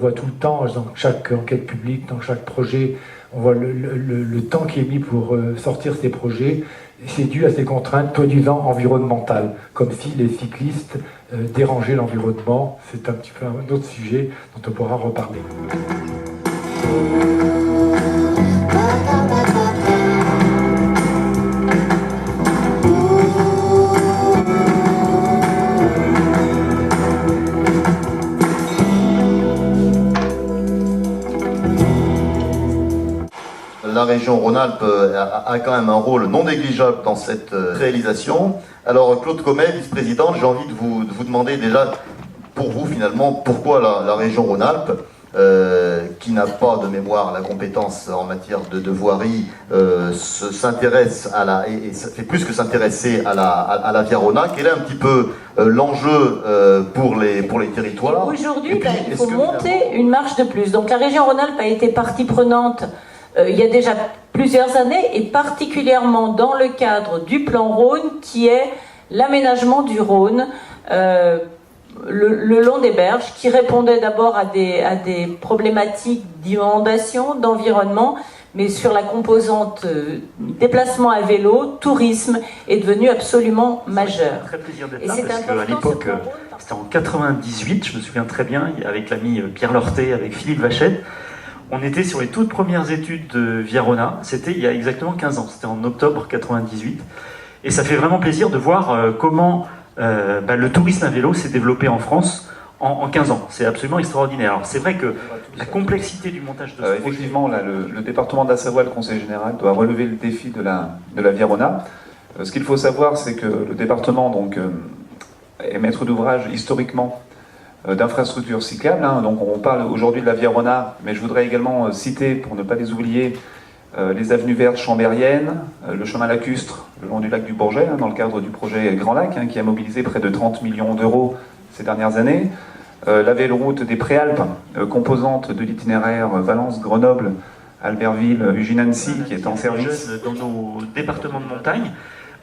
voit tout le temps, dans chaque enquête publique, dans chaque projet, on voit le temps qui est mis pour sortir ces projets. C'est dû à ces contraintes soi-disant environnementales, comme si les cyclistes dérangeaient l'environnement. C'est un petit peu un autre sujet dont on pourra reparler. La région Rhône-Alpes a quand même un rôle non négligeable dans cette réalisation. Alors Claude Comet, vice-président, j'ai envie de vous demander déjà, pour vous finalement, pourquoi la région Rhône-Alpes, qui n'a pas de mémoire la compétence en matière de voirie, s'intéresse à la, et ça fait plus que s'intéresser à la Via Rhôna. Quel est un petit peu l'enjeu pour les territoires? Aujourd'hui, il faut monter une marche de plus. Donc la région Rhône-Alpes a été partie prenante il y a déjà plusieurs années, et particulièrement dans le cadre du plan Rhône, qui est l'aménagement du Rhône le long des berges, qui répondait d'abord à des problématiques d'inondation, d'environnement, mais sur la composante déplacement à vélo, tourisme, est devenu absolument majeur. Très plaisir d'être là, parce qu'à l'époque, c'était en 98, je me souviens très bien, avec l'ami Pierre Lortet, avec Philippe Vachette, on était sur les toutes premières études de Via Rhôna, c'était il y a exactement 15 ans, c'était en octobre 98, et ça fait vraiment plaisir de voir comment le tourisme à vélo s'est développé en France en 15 ans. C'est absolument extraordinaire. Alors c'est vrai que la complexité du montage de ce effectivement, là, le département de la Savoie, le Conseil général, doit relever le défi de la Via Rhôna. Ce qu'il faut savoir, c'est que le département donc, est maître d'ouvrage historiquement d'infrastructures cyclables. Donc on parle aujourd'hui de la Via Rhôna, mais je voudrais également citer, pour ne pas les oublier, les avenues vertes chambériennes, le chemin lacustre le long du lac du Bourget, dans le cadre du projet Grand Lac, qui a mobilisé près de 30 millions d'euros ces dernières années, la véloroute des Préalpes, composante de l'itinéraire Valence-Grenoble, Albertville, Ugine-Annecy, qui est en service. Dans nos départements de montagne,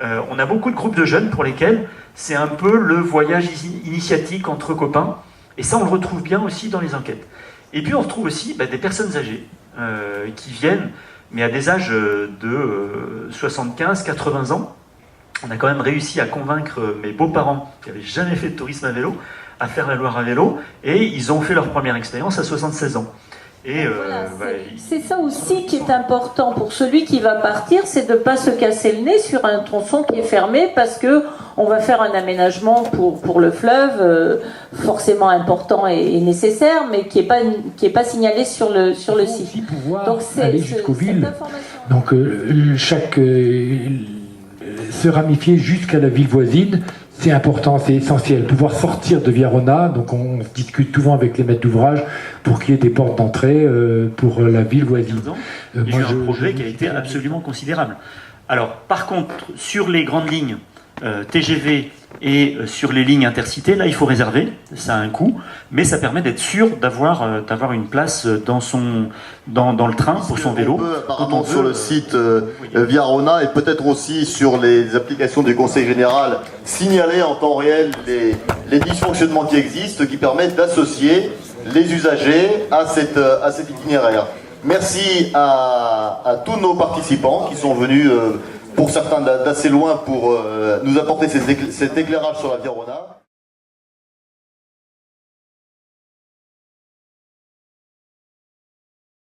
on a beaucoup de groupes de jeunes pour lesquels c'est un peu le voyage initiatique entre copains, et ça on le retrouve bien aussi dans les enquêtes. Et puis on retrouve aussi des personnes âgées qui viennent, mais à des âges de 75-80 ans. On a quand même réussi à convaincre mes beaux-parents, qui n'avaient jamais fait de tourisme à vélo, à faire la Loire à vélo, et ils ont fait leur première expérience à 76 ans. Et voilà, c'est ça aussi qui est important pour celui qui va partir, c'est de ne pas se casser le nez sur un tronçon qui est fermé parce que on va faire un aménagement pour le fleuve forcément important et nécessaire, mais qui est pas signalé sur le site. Donc c'est aller jusqu'aux villes. Donc chaque se ramifier jusqu'à la ville voisine. C'est important, c'est essentiel. Pouvoir sortir de Via Rhôna, donc on discute souvent avec les maîtres d'ouvrage pour qu'il y ait des portes d'entrée pour la ville voisine. Il y a eu un projet qui a été absolument considérable. Alors, par contre, sur les grandes lignes TGV et sur les lignes intercités, là, il faut réserver, ça a un coût, mais ça permet d'être sûr d'avoir une place dans le train pour son vélo. On peut apparemment sur le site Via Rhôna et peut-être aussi sur les applications du Conseil général signaler en temps réel les dysfonctionnements qui existent, qui permettent d'associer les usagers à cet itinéraire. Merci à tous nos participants qui sont venus pour certains d'assez loin pour nous apporter cet éclairage sur la Via Rhôna.